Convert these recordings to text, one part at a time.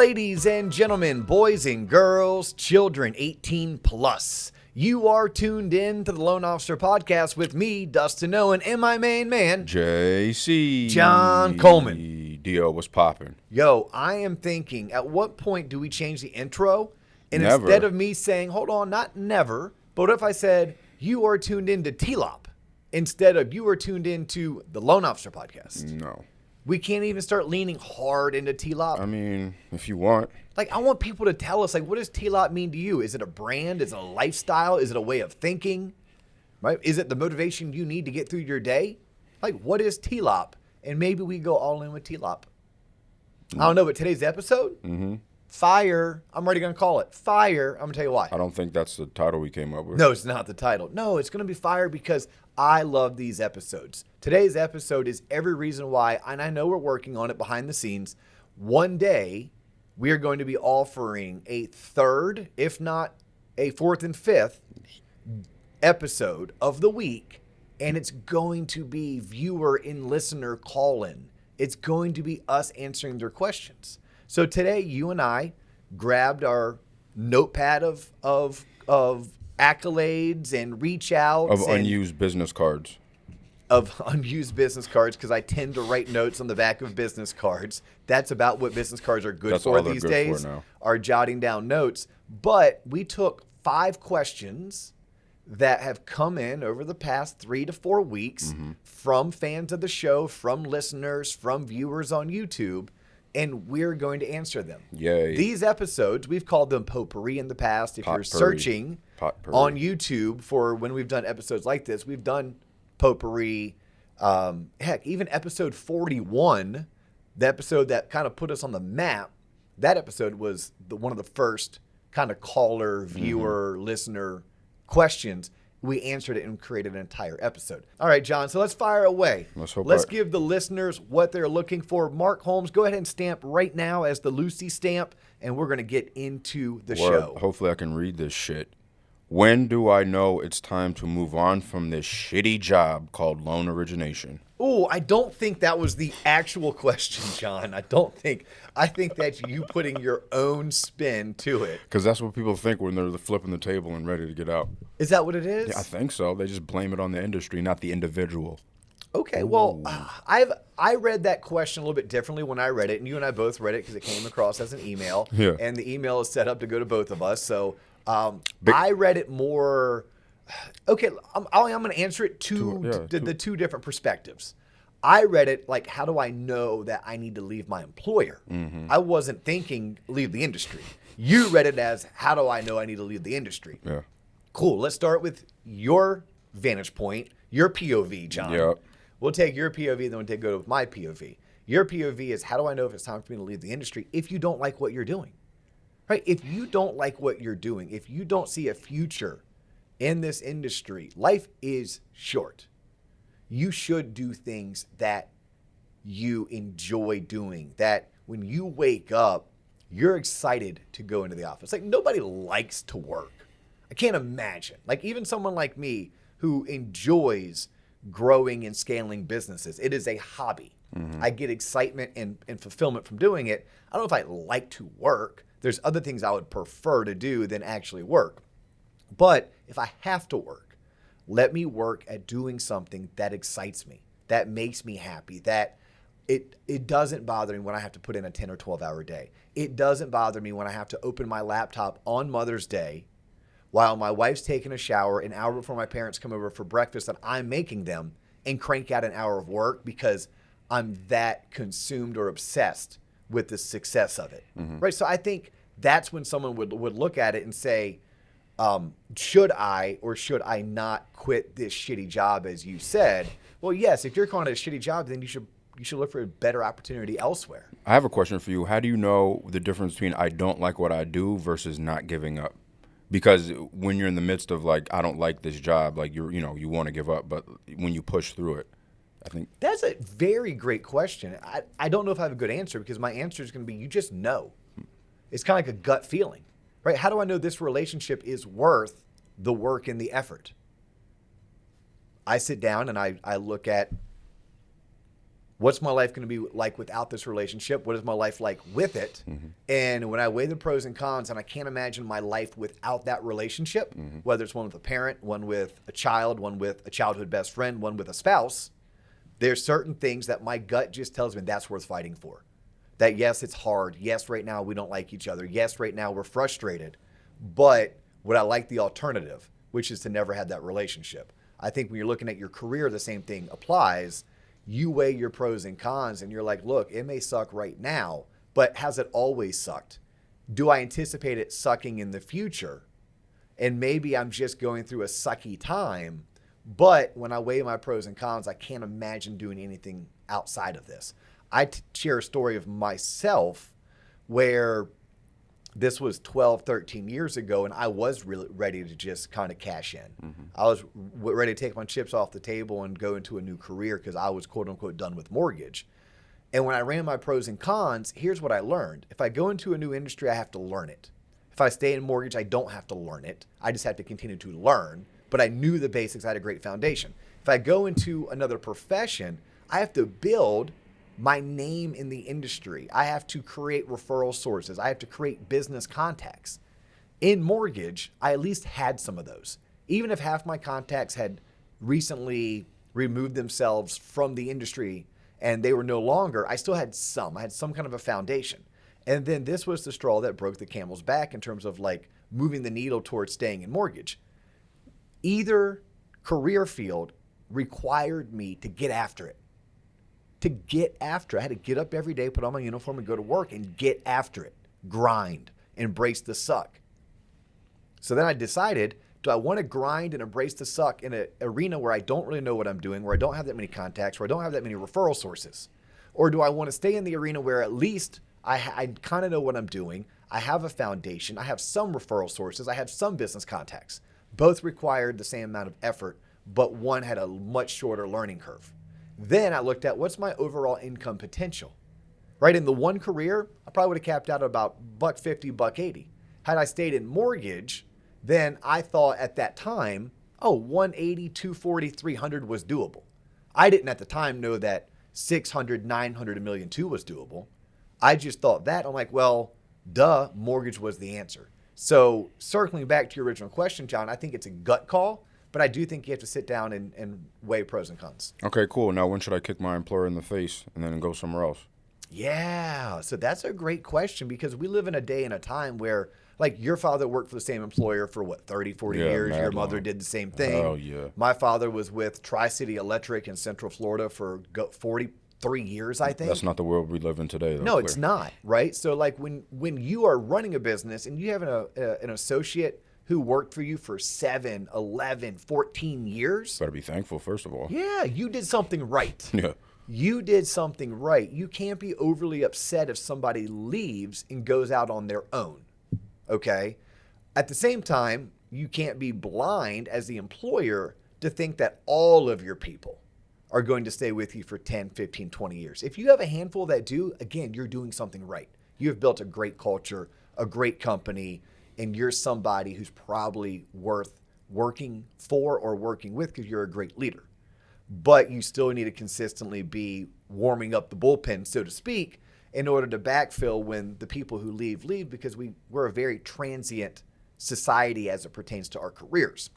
ladies and gentlemen, boys and girls, children 18 plus. You are tuned in to the Loan Officer Podcast with me, Dustin Owen, and my main man, JC. John Coleman. Dio, what's popping? Yo, I am thinking, at what point do we change the intro? And Never. Instead of me saying, hold on, not never, but what if I said, you are tuned into TLOP, instead of you are tuned into the Loan Officer Podcast? No. We can't even start leaning hard into TLOP. I mean, if you want. Like, I want people to tell us, like, what does TLOP mean to you? Is it a brand? Is it a lifestyle? Is it a way of thinking? Right? Is it the motivation you need to get through your day? Like, what is TLOP? And maybe we go all in with TLOP. I don't know, but today's episode, Fire, I'm already going to call it Fire. I'm going to tell you why. I don't think that's the title we came up with. No, it's not the title. No, it's going to be Fire because I love these episodes. Today's episode is every reason why, and I know we're working on it behind the scenes. One day, we are going to be offering a third, if not a fourth and fifth episode of the week, and it's going to be viewer and listener call-in. It's going to be us answering their questions. So today, you and I grabbed our notepad of accolades and reach outs. Of unused business cards. Of unused business cards, because I tend to write notes on the back of business cards. That's about what business cards are good for these days, are jotting down notes. But we took 5 questions that have come in over the past 3 to 4 weeks from fans of the show, from listeners, from viewers on YouTube, and we're going to answer them. Yay. These episodes, we've called them potpourri in the past. If you're searching on YouTube for when we've done episodes like this, we've done potpourri. Heck, even episode 41, the episode that kind of put us on the map, that episode was one of the first kind of caller, viewer, listener questions. We answered it and created an entire episode. All right, John, so let's fire away. Let's give the listeners what they're looking for. Mark Holmes, go ahead and stamp right now as the Lucy stamp, and we're going to get into the show. Hopefully I can read this shit. When do I know it's time to move on from this shitty job called loan origination? Oh, I don't think that was the actual question, John. I think that's you putting your own spin to it. Because that's what people think when they're flipping the table and ready to get out. Is that what it is? Yeah, I think so. They just blame it on the industry, not the individual. Okay, well, I read that question a little bit differently when I read it, and you and I both read it because it came across as an email. Yeah. And the email is set up to go to both of us, so I read it more. Okay, I'm going to answer it the two different perspectives. I read it like, how do I know that I need to leave my employer? I wasn't thinking leave the industry. You read it as, how do I know I need to leave the industry? Yeah. Cool. Let's start with your vantage point, your POV, John. Yep. We'll take your POV, then we'll go with my POV. Your POV is, how do I know if it's time for me to leave the industry if you don't like what you're doing? Right? If you don't like what you're doing, if you don't see a future in this industry, life is short. You should do things that you enjoy doing, that when you wake up, you're excited to go into the office. Like, nobody likes to work. I can't imagine. Like, even someone like me who enjoys growing and scaling businesses, it is a hobby. I get excitement and fulfillment from doing it. I don't know if I like to work. There's other things I would prefer to do than actually work. But if I have to work, let me work at doing something that excites me, that makes me happy, that it doesn't bother me when I have to put in a 10 or 12-hour day. It doesn't bother me when I have to open my laptop on Mother's Day while my wife's taking a shower an hour before my parents come over for breakfast that I'm making them, and crank out an hour of work because I'm that consumed or obsessed with the success of it. Right? So I think that's when someone would look at it and say, should I or should I not quit this shitty job, as you said? Well, yes, if you're calling it a shitty job, then you should look for a better opportunity elsewhere. I have a question for you. How do you know the difference between I don't like what I do versus not giving up? Because when you're in the midst of, like, I don't like this job, like, you want to give up, but when you push through it, I think that's a very great question. I don't know if I have a good answer, because my answer is going to be, you just know. It's kind of like a gut feeling, right? How do I know this relationship is worth the work and the effort? I sit down and I look at What's my life going to be like without this relationship? What is my life like with it? And when I weigh the pros and cons, and I can't imagine my life without that relationship, whether it's one with a parent, one with a child, one with a childhood best friend, one with a spouse, there's certain things that my gut just tells me that's worth fighting for. That yes, it's hard. Yes, right now we don't like each other. Yes, right now we're frustrated. But would I like the alternative, which is to never have that relationship? I think when you're looking at your career, the same thing applies. You weigh your pros and cons and you're like, look, it may suck right now, but has it always sucked? Do I anticipate it sucking in the future? And maybe I'm just going through a sucky time, but when I weigh my pros and cons, I can't imagine doing anything outside of this. I share a story of myself where this was 12, 13 years ago, and I was really ready to just kind of cash in. I was ready to take my chips off the table and go into a new career because I was, quote unquote, done with mortgage. And when I ran my pros and cons, here's what I learned. If I go into a new industry, I have to learn it. If I stay in mortgage, I don't have to learn it. I just have to continue to learn. But I knew the basics. I had a great foundation. If I go into another profession, I have to build my name in the industry. I have to create referral sources. I have to create business contacts. In mortgage, I at least had some of those. Even if half my contacts had recently removed themselves from the industry and they were no longer, I still had some. I had some kind of a foundation. And then this was the straw that broke the camel's back in terms of like moving the needle towards staying in mortgage. Either career field required me to get after it. I had to get up every day, put on my uniform and go to work and get after it. Grind, embrace the suck. So then I decided, do I want to grind and embrace the suck in an arena where I don't really know what I'm doing, where I don't have that many contacts, where I don't have that many referral sources? Or do I want to stay in the arena where at least I kind of know what I'm doing, I have a foundation, I have some referral sources, I have some business contacts. Both required the same amount of effort, but one had a much shorter learning curve. Then I looked at what's my overall income potential, right? In the one career, I probably would have capped out about $150, $180. Had I stayed in mortgage, then I thought at that time, 180, 240, 300 was doable. I didn't at the time know that 600, 900, $1 million too was doable. I just thought that. I'm like, well, duh, mortgage was the answer. So circling back to your original question, John, I think it's a gut call. But I do think you have to sit down and weigh pros and cons. Okay, cool. Now, when should I kick my employer in the face and then go somewhere else? Yeah, so that's a great question because we live in a day and a time where, like, your father worked for the same employer for, 30, 40 years? Your mother did the same thing. Oh, yeah. My father was with Tri-City Electric in Central Florida for 43 years, I think. That's not the world we live in today, though. No, it's not, right? So, like, when you are running a business and you have an associate who worked for you for 7, 11, 14 years. Better be thankful, first of all. Yeah, you did something right. Yeah. You did something right. You can't be overly upset if somebody leaves and goes out on their own, okay? At the same time, you can't be blind as the employer to think that all of your people are going to stay with you for 10, 15, 20 years. If you have a handful that do, again, you're doing something right. You have built a great culture, a great company, and you're somebody who's probably worth working for or working with because you're a great leader. But you still need to consistently be warming up the bullpen, so to speak, in order to backfill when the people who leave because we're a very transient society as it pertains to our careers.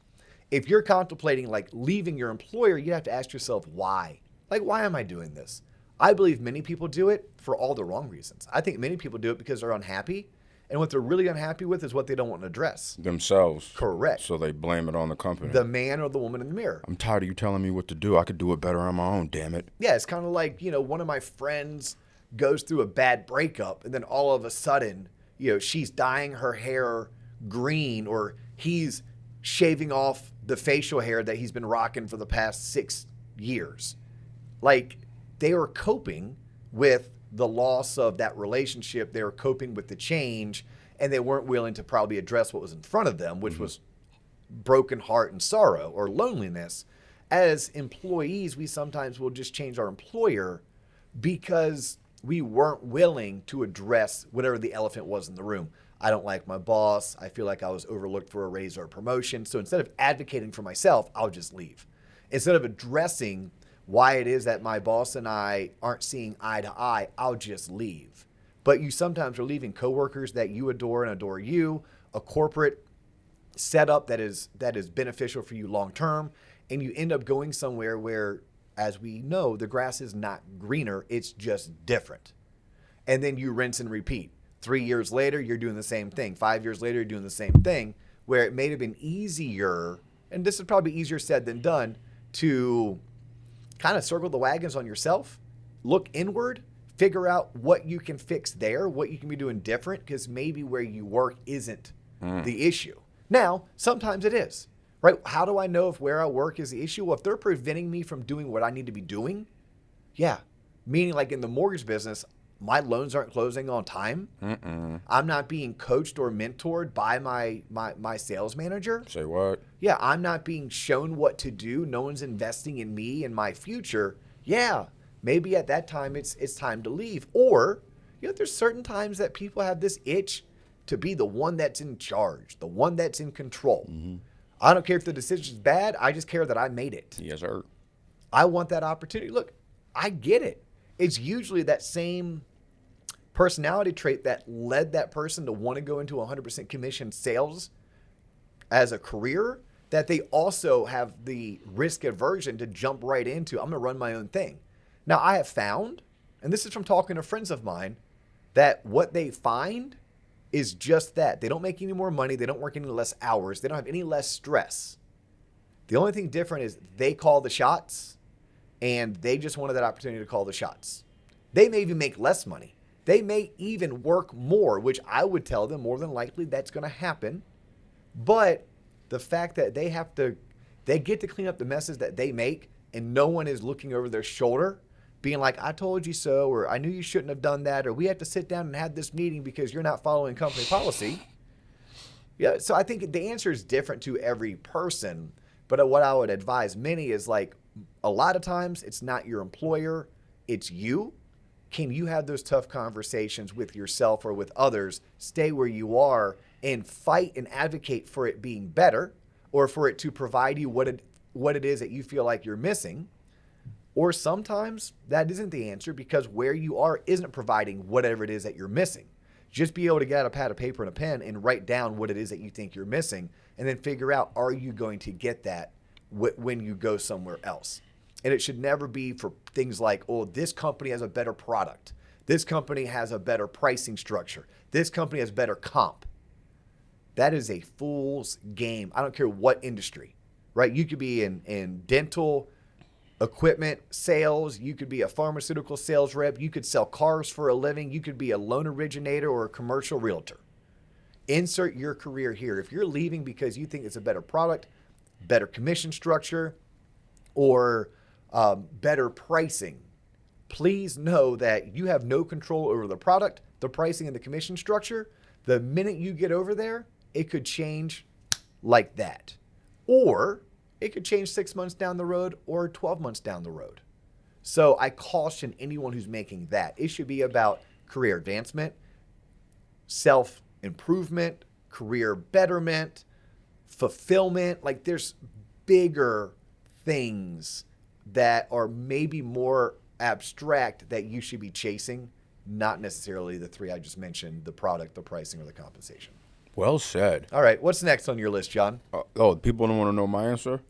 If you're contemplating like leaving your employer, you have to ask yourself why. Like, why am I doing this? I believe many people do it for all the wrong reasons. I think many people do it because they're unhappy. And what they're really unhappy with is what they don't want to address. Themselves. Correct. So they blame it on the company. The man or the woman in the mirror. I'm tired of you telling me what to do. I could do it better on my own, damn it. Yeah, it's kind of like, one of my friends goes through a bad breakup and then all of a sudden, she's dyeing her hair green or he's shaving off the facial hair that he's been rocking for the past 6 years. Like, they were coping with the loss of that relationship. They were coping with the change and they weren't willing to probably address what was in front of them, which was broken heart and sorrow or loneliness. As employees, we sometimes will just change our employer because we weren't willing to address whatever the elephant was in the room. I don't like my boss. I feel like I was overlooked for a raise or a promotion. So instead of advocating for myself, I'll just leave. Instead of addressing why it is that my boss and I aren't seeing eye to eye, I'll just leave. But you sometimes are leaving coworkers that you adore and adore you, a corporate setup that is beneficial for you long term, and you end up going somewhere where, as we know, the grass is not greener, it's just different. And then you rinse and repeat. 3 years later, you're doing the same thing. 5 years later, you're doing the same thing, where it may have been easier, and this is probably easier said than done, to kind of circle the wagons on yourself, look inward, figure out what you can fix there, what you can be doing different, because maybe where you work isn't the issue. Now, sometimes it is, right? How do I know if where I work is the issue? Well, if they're preventing me from doing what I need to be doing, yeah. Meaning like in the mortgage business, my loans aren't closing on time. I'm not being coached or mentored by my sales manager. Say what? Yeah, I'm not being shown what to do. No one's investing in me and my future. Yeah, maybe at that time it's time to leave. Or, there's certain times that people have this itch to be the one that's in charge, the one that's in control. I don't care if the decision's bad. I just care that I made it. Yes, sir. I want that opportunity. Look, I get it. It's usually that same personality trait that led that person to want to go into 100% commission sales as a career, that they also have the risk aversion to jump right into, I'm going to run my own thing. Now, I have found, and this is from talking to friends of mine, that what they find is just that. They don't make any more money. They don't work any less hours. They don't have any less stress. The only thing different is they call the shots, and they just wanted that opportunity to call the shots. They may even make less money. They may even work more, which I would tell them more than likely that's going to happen. But the fact that they get to clean up the messes that they make, and no one is looking over their shoulder, being like, I told you so, or I knew you shouldn't have done that, or we have to sit down and have this meeting because you're not following company policy. Yeah, so I think the answer is different to every person. But what I would advise many is like, a lot of times it's not your employer, it's you. Can you have those tough conversations with yourself or with others, stay where you are, and fight and advocate for it being better, or for it to provide you what it is that you feel like you're missing? Or sometimes that isn't the answer because where you are isn't providing whatever it is that you're missing. Just be able to get out a pad of paper and a pen and write down what it is that you think you're missing, and then figure out, are you going to get that when you go somewhere else? And it should never be for things like, oh, this company has a better product. This company has a better pricing structure. This company has better comp. That is a fool's game. I don't care what industry, right? You could be in dental equipment sales. You could be a pharmaceutical sales rep. You could sell cars for a living. You could be a loan originator or a commercial realtor. Insert your career here. If you're leaving because you think it's a better product, better commission structure, or better pricing, please know that you have no control over the product, the pricing, and the commission structure. The minute you get over there, it could change like that. Or it could change 6 months down the road or 12 months down the road. So I caution anyone who's making that. It should be about career advancement, self-improvement, career betterment, fulfillment. Like there's bigger things that are maybe more abstract that you should be chasing, not necessarily the three I just mentioned, the product, the pricing, or the compensation. Well said. All right, what's next on your list, John? People don't want to know my answer?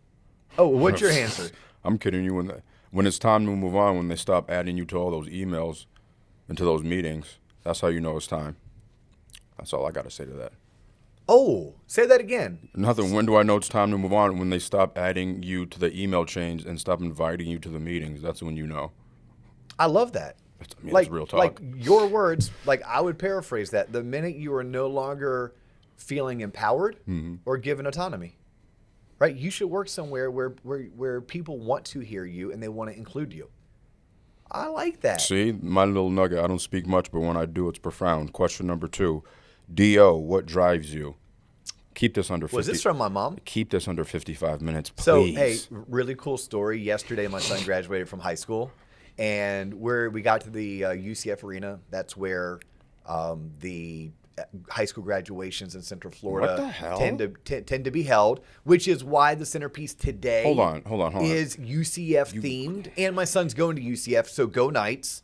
Oh, what's your answer? I'm kidding you. When it's time to move on, when they stop adding you to all those emails and to those meetings, that's how you know it's time. That's all I got to say to that. Oh, say that again. Nothing. When do I know it's time to move on? When they stop adding you to the email chains and stop inviting you to the meetings. That's when you know. I love that. It's real talk. Like your words, like I would paraphrase that. The minute you are no longer feeling empowered or given autonomy, right? You should work somewhere where people want to hear you and they want to include you. I like that. See, my little nugget. I don't speak much, but when I do, it's profound. Question number 2. Do, what drives you? Keep this under 50. Was this from my mom? Keep this under 55 minutes, please. So, hey, really cool story. Yesterday, my son graduated from high school, and we got to the UCF arena. That's where the high school graduations in Central Florida What the hell? tend to be held, which is why the centerpiece today Hold on. is UCF themed. And my son's going to UCF, so go Knights.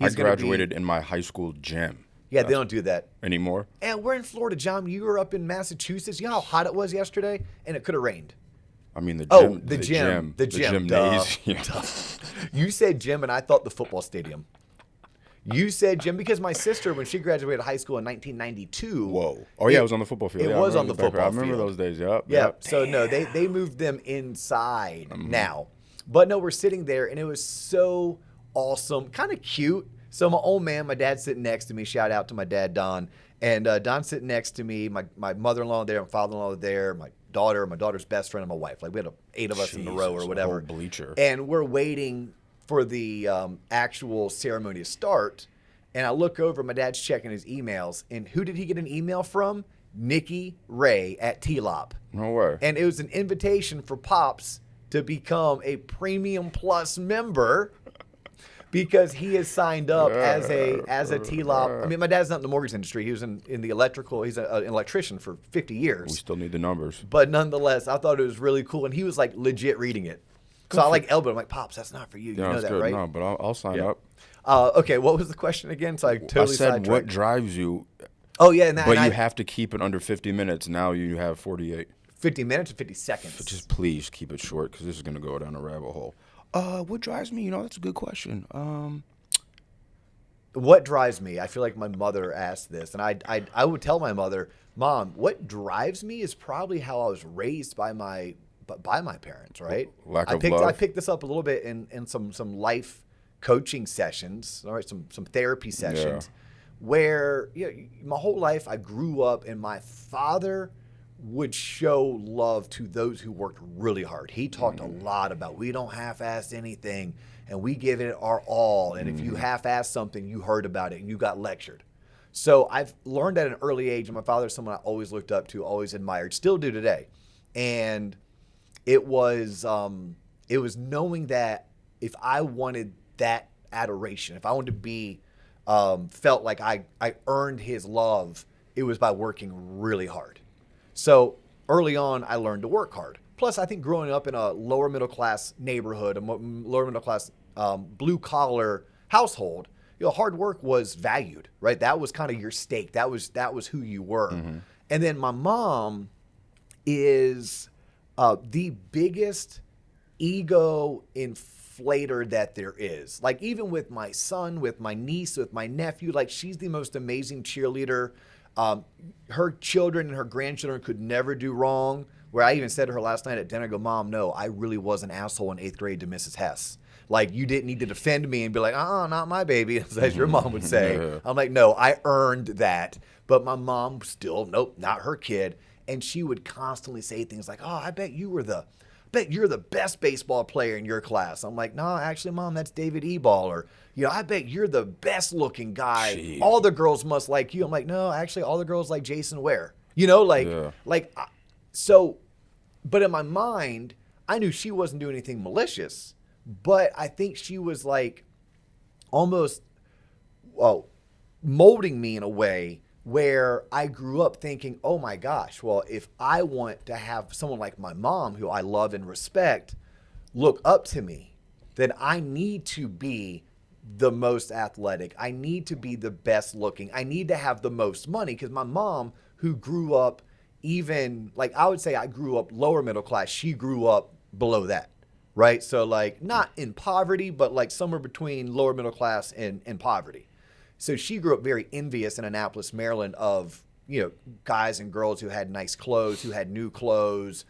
I graduated in my high school gym. Yeah, they don't do that anymore. And we're in Florida, John. You were up in Massachusetts. You know how hot it was yesterday, and it could have rained. I mean, the gym, the gymnasium. Duh. You said gym, and I thought the football stadium. You said gym because my sister, when she graduated high school in 1992. Whoa. Oh, yeah, it was on the football field. It was on the football field. I remember those days, yep. Yeah, so no, they moved them inside now. But no, we're sitting there, and it was so awesome, kind of cute. So my old man, my dad's sitting next to me. Shout out to my dad, Don. And Don's sitting next to me. My mother-in-law there, my father-in-law there, my daughter's best friend, and my wife. Like we had 8 of us in a row or whatever. A whole bleacher. And we're waiting for the actual ceremony to start. And I look over, my dad's checking his emails. And who did he get an email from? Nikki Ray at TLOP. No way. And it was an invitation for Pops to become a Premium Plus member. Because he has signed up as a TLOP. I mean, my dad's not in the mortgage industry. He was in the electrical. He's an electrician for 50 years. We still need the numbers. But nonetheless, I thought it was really cool. And he was like legit reading it. So I like elbowed him. I'm like, Pops, that's not for you. You know that, good. Right? No, but I'll sign up. Okay, what was the question again? So I totally said what drives you. Oh, yeah. But you have to keep it under 50 minutes. Now you have 48. 50 minutes or 50 seconds? Just please keep it short because this is going to go down a rabbit hole. What drives me? That's a good question. What drives me? I feel like my mother asked this, and I would tell my mother, Mom, what drives me is probably how I was raised by my parents, right? Lack of love. I picked this up a little bit in some life coaching sessions, all right, some therapy sessions, where my whole life I grew up, and my father would show love to those who worked really hard. He talked a lot about we don't half-ass anything, and we give it our all. And if you half-ass something, you heard about it and you got lectured. So I've learned at an early age, and my father is someone I always looked up to, always admired, still do today. And it was knowing that if I wanted that adoration, if I wanted to be felt like I earned his love, it was by working really hard. So early on, I learned to work hard. Plus, I think growing up in a lower middle class neighborhood, a lower middle class blue collar household, hard work was valued, right? That was kind of your stake. That was who you were. And then my mom is the biggest ego inflator that there is. Like even with my son, with my niece, with my nephew, like she's the most amazing cheerleader. Her children and her grandchildren could never do wrong. Where I even said to her last night at dinner, I go, Mom, no, I really was an asshole in 8th grade to Mrs. Hess. Like, you didn't need to defend me and be like, not my baby, as your mom would say. I'm like, no, I earned that. But my mom still, nope, not her kid. And she would constantly say things like, I bet you're the best baseball player in your class. I'm like, no, actually, Mom, that's David Eball. Or, I bet you're the best looking guy. Jeez. All the girls must like you. I'm like, no, actually, all the girls like Jason Ware. So, but in my mind, I knew she wasn't doing anything malicious, but I think she was like almost molding me in a way where I grew up thinking, oh my gosh, well, if I want to have someone like my mom, who I love and respect, look up to me, then I need to be the most athletic. I need to be the best looking. I need to have the most money, because my mom, who grew up even, like, I would say I grew up lower middle class. She grew up below that, right? So like not in poverty, but like somewhere between lower middle class and poverty. So she grew up very envious in Annapolis, Maryland of, guys and girls who had nice clothes, who had new clothes,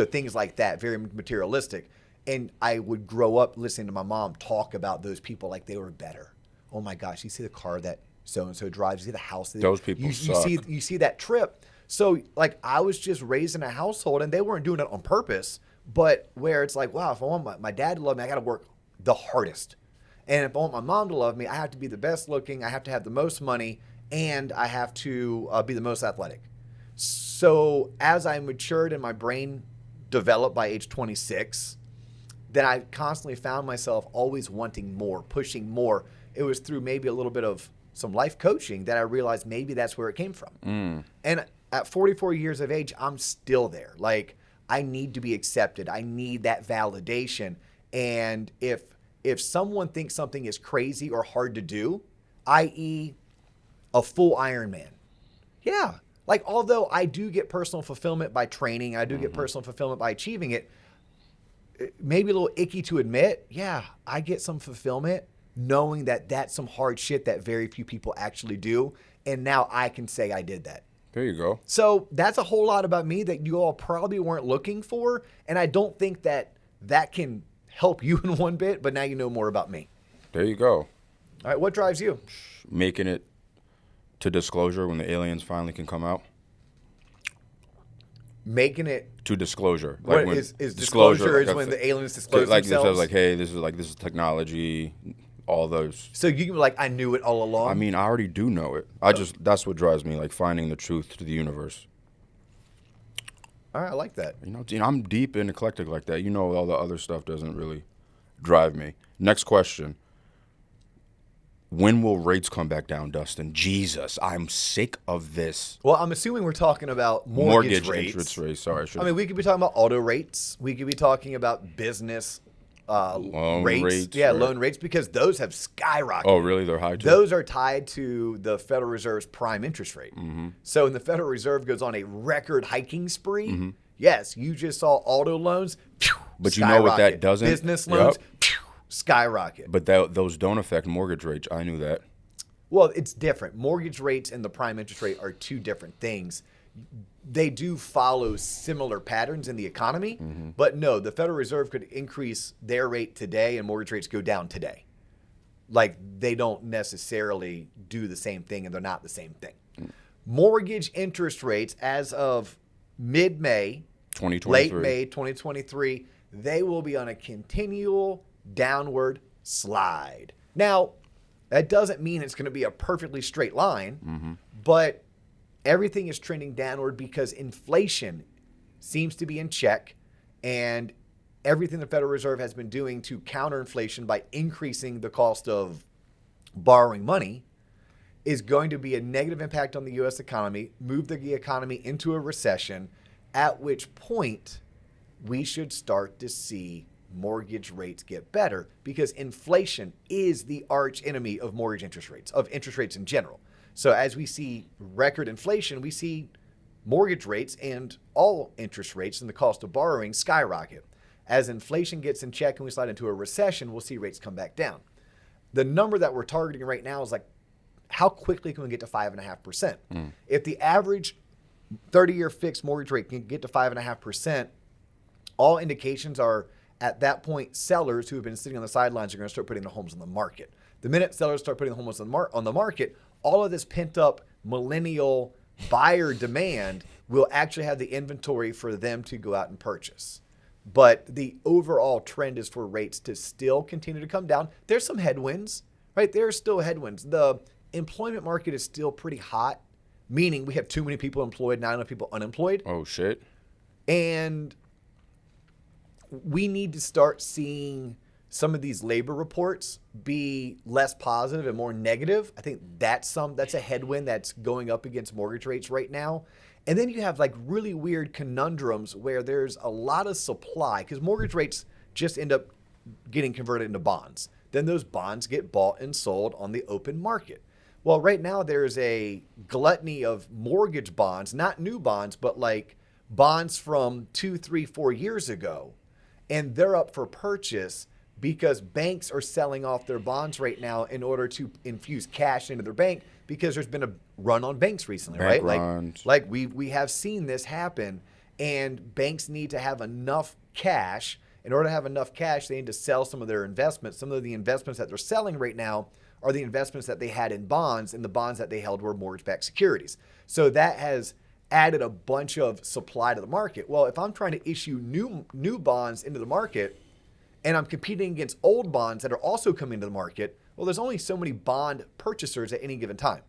things like that, very materialistic. And I would grow up listening to my mom talk about those people like they were better. Oh my gosh, you see the car that so-and-so drives, you see the house. Those people suck. You see that trip. So like I was just raised in a household, and they weren't doing it on purpose, but where it's like, wow, if I want my dad to love me, I got to work the hardest. And if I want my mom to love me, I have to be the best looking, I have to have the most money, and I have to be the most athletic. So as I matured and my brain developed by age 26, then I constantly found myself always wanting more, pushing more. It was through maybe a little bit of some life coaching that I realized maybe that's where it came from. And at 44 years of age, I'm still there. Like, I need to be accepted. I need that validation. And if someone thinks something is crazy or hard to do, i.e. a full Ironman, yeah. Like, although I do get personal fulfillment by training, I do get personal fulfillment by achieving it, maybe a little icky to admit, yeah, I get some fulfillment knowing that that's some hard shit that very few people actually do. And now I can say I did that. There you go. So that's a whole lot about me that you all probably weren't looking for. And I don't think that can help you in one bit, but now you know more about me. There you go. All right, what drives you? Making it to disclosure when the aliens finally can come out. Making it to disclosure. Like when is disclosure is when the aliens disclose like themselves? It says, like, hey, this is technology, all those. So you can be like, I knew it all along? I mean, I already do know it. That's what drives me, like finding the truth to the universe. All right, I like that. You know, I'm deep and eclectic like that. You know, all the other stuff doesn't really drive me. Next question. When will rates come back down, Dustin? Jesus, I'm sick of this. Well, I'm assuming we're talking about mortgage rates. Interest rates. Sorry. I mean, we could be talking about auto rates. We could be talking about business loan rates. Yeah, loan rates, because those have skyrocketed. Oh, really? They're high too? Those are tied to the Federal Reserve's prime interest rate. So when the Federal Reserve goes on a record hiking spree, yes, you just saw auto loans, but you know what that doesn't? Business loans, skyrocket. But those don't affect mortgage rates. I knew that. Well, it's different. Mortgage rates and the prime interest rate are two different things. They do follow similar patterns in the economy, but no, the Federal Reserve could increase their rate today and mortgage rates go down today. Like, they don't necessarily do the same thing, and they're not the same thing. Mortgage interest rates as of mid-May, 2023. late May 2023, they will be on a continual downward slide. Now, that doesn't mean it's going to be a perfectly straight line, but everything is trending downward because inflation seems to be in check, and everything the Federal Reserve has been doing to counter inflation by increasing the cost of borrowing money is going to be a negative impact on the U.S. economy, move the economy into a recession, at which point we should start to see mortgage rates get better, because inflation is the arch enemy of mortgage interest rates, of interest rates in general. So as we see record inflation, we see mortgage rates and all interest rates and the cost of borrowing skyrocket. As inflation gets in check and we slide into a recession, we'll see rates come back down. The number that we're targeting right now is like, how quickly can we get to 5.5%? If the average 30-year fixed mortgage rate can get to 5.5%, all indications are at that point, sellers who have been sitting on the sidelines are going to start putting their homes on the market. The minute sellers start putting the homes on the market, all of this pent-up millennial buyer demand will actually have the inventory for them to go out and purchase. But the overall trend is for rates to still continue to come down. There's some headwinds, right? There are still headwinds. The employment market is still pretty hot, meaning we have too many people employed, not enough people unemployed. Oh, shit. And we need to start seeing some of these labor reports be less positive and more negative. I think that's a headwind that's going up against mortgage rates right now. And then you have like really weird conundrums where there's a lot of supply, because mortgage rates just end up getting converted into bonds. Then those bonds get bought and sold on the open market. Well, right now there's a gluttony of mortgage bonds, not new bonds, but like bonds from 2, 3, 4 years ago. And they're up for purchase because banks are selling off their bonds right now in order to infuse cash into their bank, because there's been a run on banks recently, bank right? Runs. Like we have seen this happen, and banks need to have enough cash. In order to have enough cash, they need to sell some of their investments. Some of the investments that they're selling right now are the investments that they had in bonds, and the bonds that they held were mortgage-backed securities. So that has added a bunch of supply to the market. Well, if I'm trying to issue new bonds into the market, and I'm competing against old bonds that are also coming to the market, well, there's only so many bond purchasers at any given time.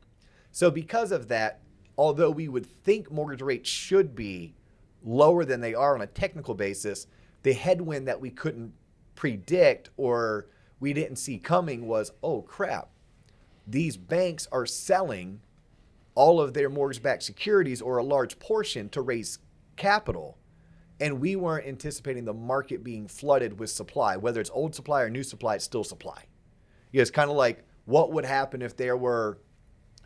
So because of that, although we would think mortgage rates should be lower than they are on a technical basis, the headwind that we couldn't predict or we didn't see coming was, oh crap, these banks are selling all of their mortgage-backed securities or a large portion to raise capital. And we weren't anticipating the market being flooded with supply. Whether it's old supply or new supply, it's still supply. It's kind of like what would happen if there were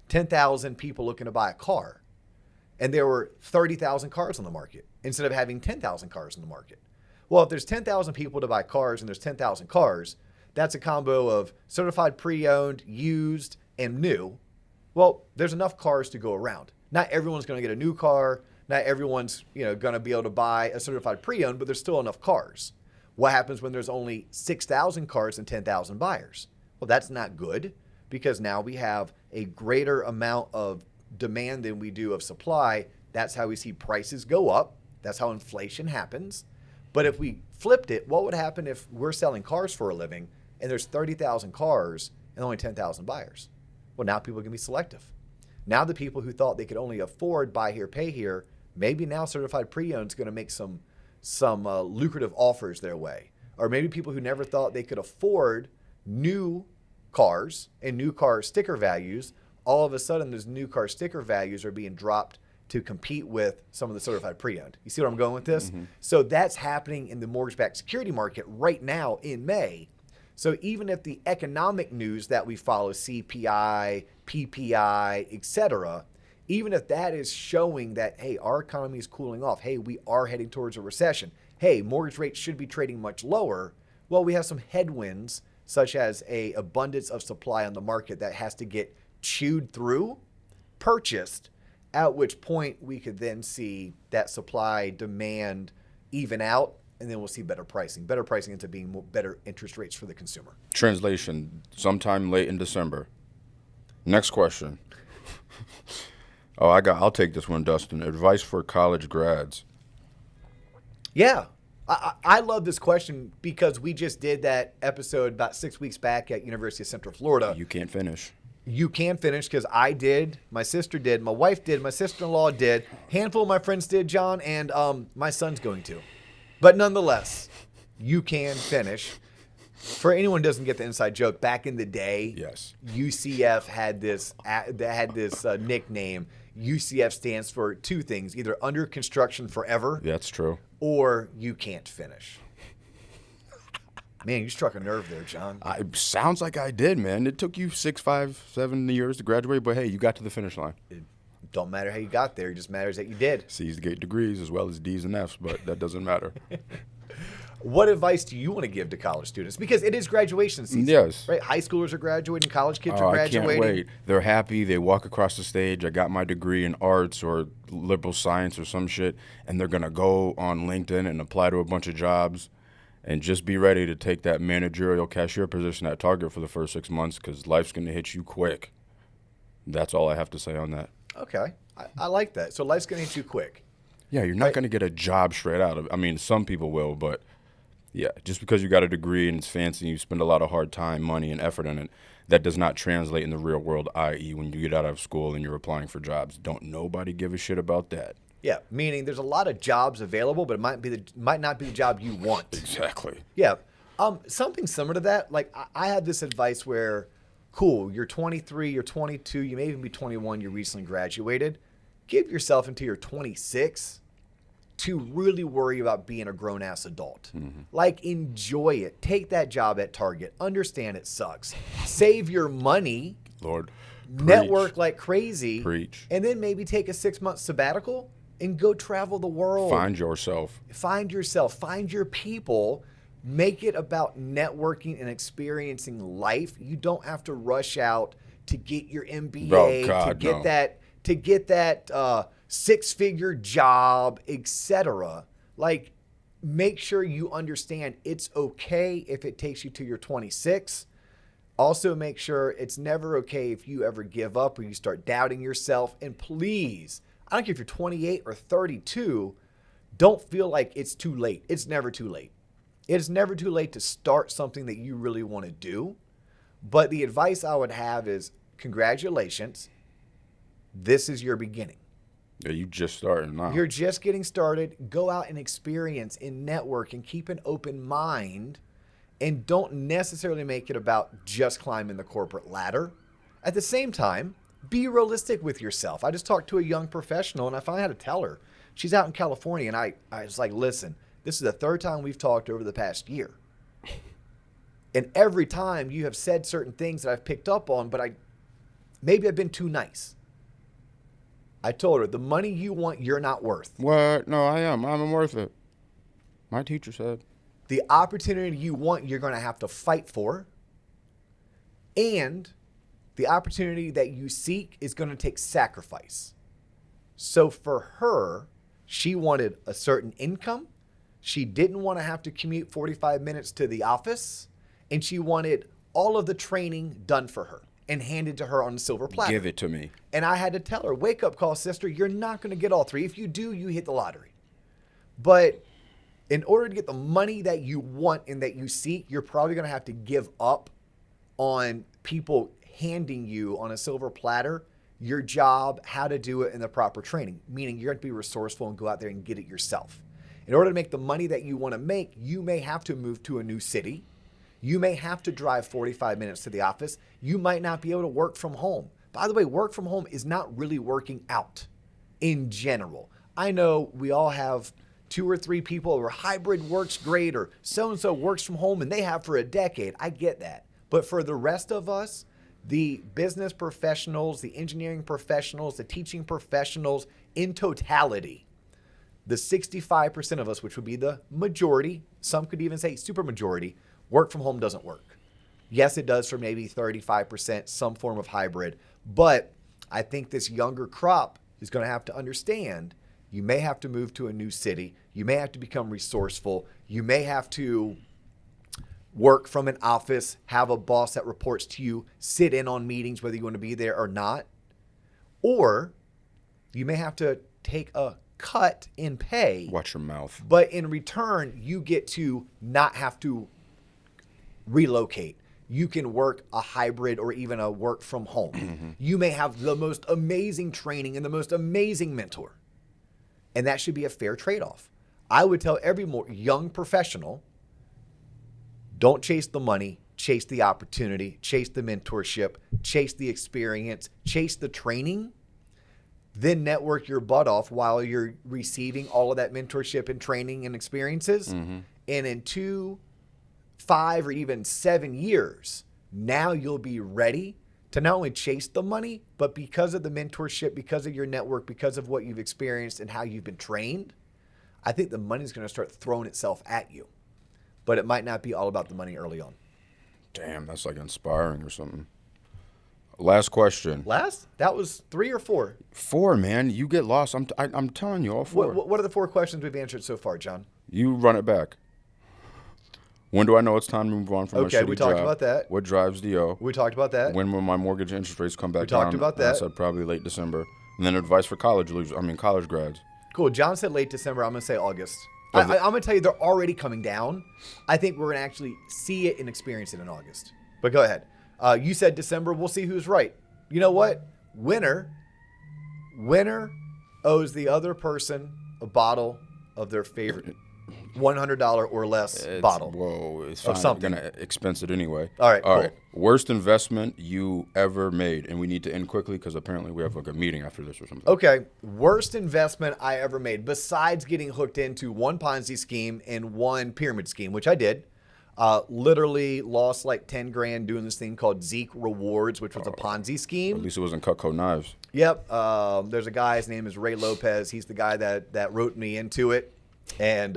10,000 people looking to buy a car and there were 30,000 cars on the market instead of having 10,000 cars on the market. Well, if there's 10,000 people to buy cars and there's 10,000 cars, that's a combo of certified pre-owned, used, and new. Well, there's enough cars to go around. Not everyone's going to get a new car. Not everyone's, going to be able to buy a certified pre-owned, but there's still enough cars. What happens when there's only 6,000 cars and 10,000 buyers? Well, that's not good because now we have a greater amount of demand than we do of supply. That's how we see prices go up. That's how inflation happens. But if we flipped it, what would happen if we're selling cars for a living and there's 30,000 cars and only 10,000 buyers? Well, now people can be selective. Now the people who thought they could only afford buy here, pay here, maybe now certified pre-owned is going to make some lucrative offers their way. Or maybe people who never thought they could afford new cars and new car sticker values, all of a sudden those new car sticker values are being dropped to compete with some of the certified pre-owned. You see where I'm going with this? Mm-hmm. So that's happening in the mortgage-backed security market right now in May. So even if the economic news that we follow, CPI, PPI, etc., even if that is showing that, hey, our economy is cooling off, hey, we are heading towards a recession, hey, mortgage rates should be trading much lower, well, we have some headwinds such as a abundance of supply on the market that has to get chewed through, purchased, at which point we could then see that supply demand even out, and then we'll see better pricing. Better pricing into being better interest rates for the consumer. Translation, sometime late in December. Next question. I'll take this one, Dustin. Advice for college grads. Yeah. I love this question because we just did that episode about 6 weeks back at University of Central Florida. You can't finish. You can finish because I did, my sister did, my wife did, my sister-in-law did, handful of my friends did, John, and my son's going to. But nonetheless, you can finish. For anyone who doesn't get the inside joke, back in the day, yes, UCF had this nickname. UCF stands for two things: either under construction forever. That's true. Or you can't finish. Man, you struck a nerve there, John. Sounds like I did, man. It took you 6, 5, 7 years to graduate, but hey, you got to the finish line. It don't matter how you got there. It just matters that you did. C's to get degrees as well as D's and F's, but that doesn't matter. What advice do you want to give to college students? Because it is graduation season. Yes. Right? High schoolers are graduating. College kids are graduating. I can't wait. They're happy. They walk across the stage. I got my degree in arts or liberal science or some shit, and they're going to go on LinkedIn and apply to a bunch of jobs and just be ready to take that managerial cashier position at Target for the first 6 months because life's going to hit you quick. That's all I have to say on that. Okay. I like that. So life's going to hit you quick. Yeah, you're not going to get a job straight out of it. I mean, some people will, but yeah, just because you got a degree and it's fancy and you spend a lot of hard time, money, and effort in it, that does not translate in the real world, i.e. when you get out of school and you're applying for jobs. Don't nobody give a shit about that. Yeah, meaning there's a lot of jobs available, but it might not be the job you want. Exactly. Yeah. Something similar to that, like I had this advice where, cool, you're 23, you're 22, you may even be 21, you recently graduated. Give yourself until you're 26 to really worry about being a grown-ass adult. Mm-hmm. Like, enjoy it. Take that job at Target. Understand it sucks. Save your money. Lord. Network like crazy. Preach. And then maybe take a 6-month sabbatical and go travel the world. Find yourself. Find yourself. Find your people. Make it about networking and experiencing life. You don't have to rush out to get your MBA, to get that 6-figure job, etc. Like, make sure you understand it's okay if it takes you to your 26. Also, make sure it's never okay if you ever give up or you start doubting yourself. And please, I don't care if you're 28 or 32, don't feel like it's too late. It's never too late. It's never too late to start something that you really want to do. But the advice I would have is, congratulations. This is your beginning. Yeah, you just started now. You're just getting started. Go out and experience and network and keep an open mind, and don't necessarily make it about just climbing the corporate ladder. At the same time, be realistic with yourself. I just talked to a young professional, and I finally had to tell her. She's out in California, and I was like, listen, this is the third time we've talked over the past year. And every time you have said certain things that I've picked up on, but maybe I've been too nice. I told her, the money you want, you're not worth. What? No, I am. I'm worth it. My teacher said. The opportunity you want, you're going to have to fight for. And the opportunity that you seek is going to take sacrifice. So for her, she wanted a certain income. She didn't want to have to commute 45 minutes to the office. And she wanted all of the training done for her and handed to her on a silver platter. Give it to me. And I had to tell her, wake up call, sister. You're not going to get all three. If you do, you hit the lottery. But in order to get the money that you want and that you seek, you're probably going to have to give up on people handing you on a silver platter your job, how to do it, and the proper training, meaning you're going to be resourceful and go out there and get it yourself. In order to make the money that you want to make, you may have to move to a new city. You may have to drive 45 minutes to the office. You might not be able to work from home. By the way, work from home is not really working out in general. I know we all have 2 or 3 people where hybrid works great or so-and-so works from home and they have for a decade. I get that. But for the rest of us, the business professionals, the engineering professionals, the teaching professionals, in totality, the 65% of us, which would be the majority, some could even say super majority, work from home doesn't work. Yes, it does for maybe 35%, some form of hybrid. But I think this younger crop is going to have to understand you may have to move to a new city. You may have to become resourceful. You may have to work from an office, have a boss that reports to you, sit in on meetings, whether you want to be there or not. Or you may have to take a cut in pay. Watch your mouth. But in return, you get to not have to relocate. You can work a hybrid or even a work from home. Mm-hmm. You may have the most amazing training and the most amazing mentor. And that should be a fair trade-off. I would tell every young professional, don't chase the money, chase the opportunity, chase the mentorship, chase the experience, chase the training, then network your butt off while you're receiving all of that mentorship and training and experiences. Mm-hmm. And in 2, 5, or even 7 years, now you'll be ready to not only chase the money, but because of the mentorship, because of your network, because of what you've experienced and how you've been trained, I think the money's going to start throwing itself at you. But it might not be all about the money early on. Damn, that's like inspiring or something. Last question. Last? That was 3 or 4? 4, man. You get lost. I'm telling you, all 4. What are the 4 questions we've answered so far, John? You run it back. When do I know it's time to move on from my shitty job? Okay, we talked about that. What drives the O? We talked about that. When will my mortgage interest rates come back down? We talked about that. I said probably late December. And then advice for college grads. Cool. John said late December. I'm going to say August. I'm going to tell you they're already coming down. I think we're going to actually see it and experience it in August. But go ahead. You said December. We'll see who's right. You know what? Winner owes the other person a bottle of their favorite $100 or less bottle. Whoa, it's of something. Gonna expense it anyway. All right, cool. Worst investment you ever made, and we need to end quickly because apparently we have like a meeting after this or something. Okay, worst investment I ever made besides getting hooked into one Ponzi scheme and one pyramid scheme, which I did. Literally lost like 10 grand doing this thing called Zeke Rewards, which was a Ponzi scheme. At least it wasn't Cutco Knives. Yep. There's a guy, his name is Ray Lopez. He's the guy that wrote me into it. And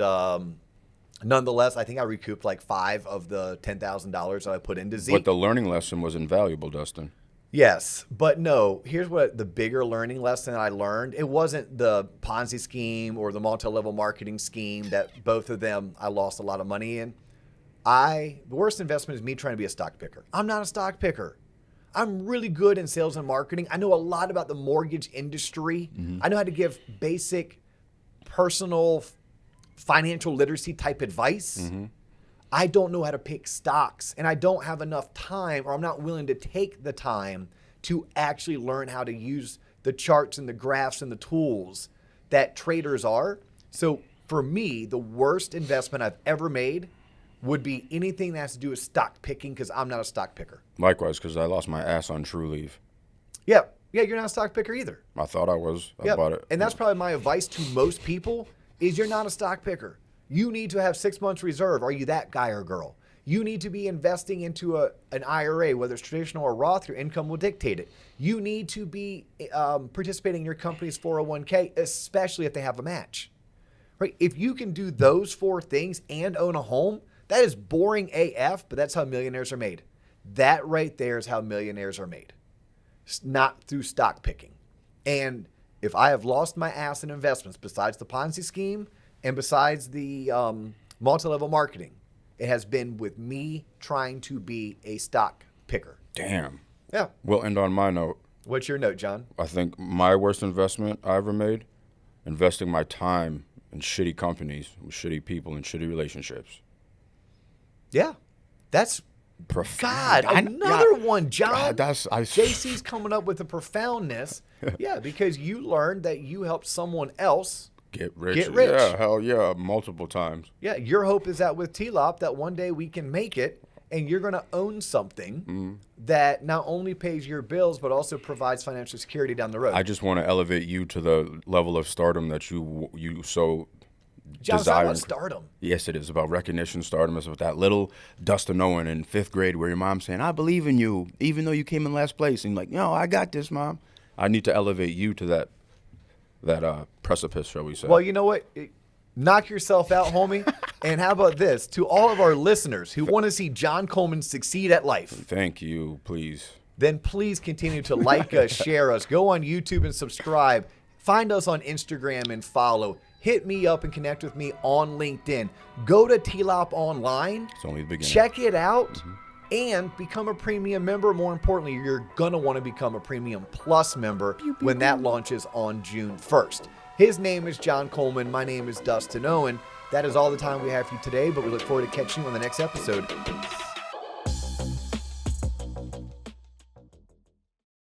nonetheless, I think I recouped like 5 of the $10,000 that I put into Zeke. But the learning lesson was invaluable, Dustin. Yes, but no, here's what the bigger learning lesson I learned. It wasn't the Ponzi scheme or the multi-level marketing scheme that both of them I lost a lot of money in. The worst investment is me trying to be a stock picker. I'm not a stock picker. I'm really good in sales and marketing. I know a lot about the mortgage industry. Mm-hmm. I know how to give basic personal financial literacy type advice. Mm-hmm. I don't know how to pick stocks, and I don't have enough time, or I'm not willing to take the time to actually learn how to use the charts and the graphs and the tools that traders are. So for me, the worst investment I've ever made would be anything that has to do with stock picking, because I'm not a stock picker. Likewise, because I lost my ass on True Leave. Yeah, you're not a stock picker either. I thought I was. I bought it. And that's probably my advice to most people is you're not a stock picker. You need to have 6 months reserve. Are you that guy or girl? You need to be investing into an IRA, whether it's traditional or Roth. Your income will dictate it. You need to be participating in your company's 401k, especially if they have a match. Right? If you can do those 4 things and own a home, that is boring AF, but that's how millionaires are made. That right there is how millionaires are made. It's not through stock picking. And if I have lost my ass in investments, besides the Ponzi scheme and besides the multi-level marketing, it has been with me trying to be a stock picker. Damn. Yeah. We'll end on my note. What's your note, John? I think my worst investment I ever made, investing my time in shitty companies with shitty people and shitty relationships. Yeah. That's profound. God, another one, John. God, JC's coming up with the profoundness. Yeah, because you learned that you helped someone else get rich. Yeah, hell yeah, multiple times. Yeah, your hope is that with TLOP that one day we can make it and you're going to own something that not only pays your bills but also provides financial security down the road. I just want to elevate you to the level of stardom that you so John, it's not about stardom. Yes, it is about recognition. Stardom is about that little dust of knowing in 5th grade where your mom's saying, I believe in you, even though you came in last place. And you're like, no, I got this, Mom. I need to elevate you to that precipice, shall we say. Well, you know what? Knock yourself out, homie. And how about this? To all of our listeners who want to see John Coleman succeed at life. Thank you, please. Then please continue to like us, share us. Go on YouTube and subscribe. Find us on Instagram and follow. Hit me up and connect with me on LinkedIn. Go to TLOP Online. It's only the beginning. Check it out and become a premium member. More importantly, you're going to want to become a Premium Plus member when that launches on June 1st. His name is John Coleman. My name is Dustin Owen. That is all the time we have for you today, but we look forward to catching you on the next episode. Peace.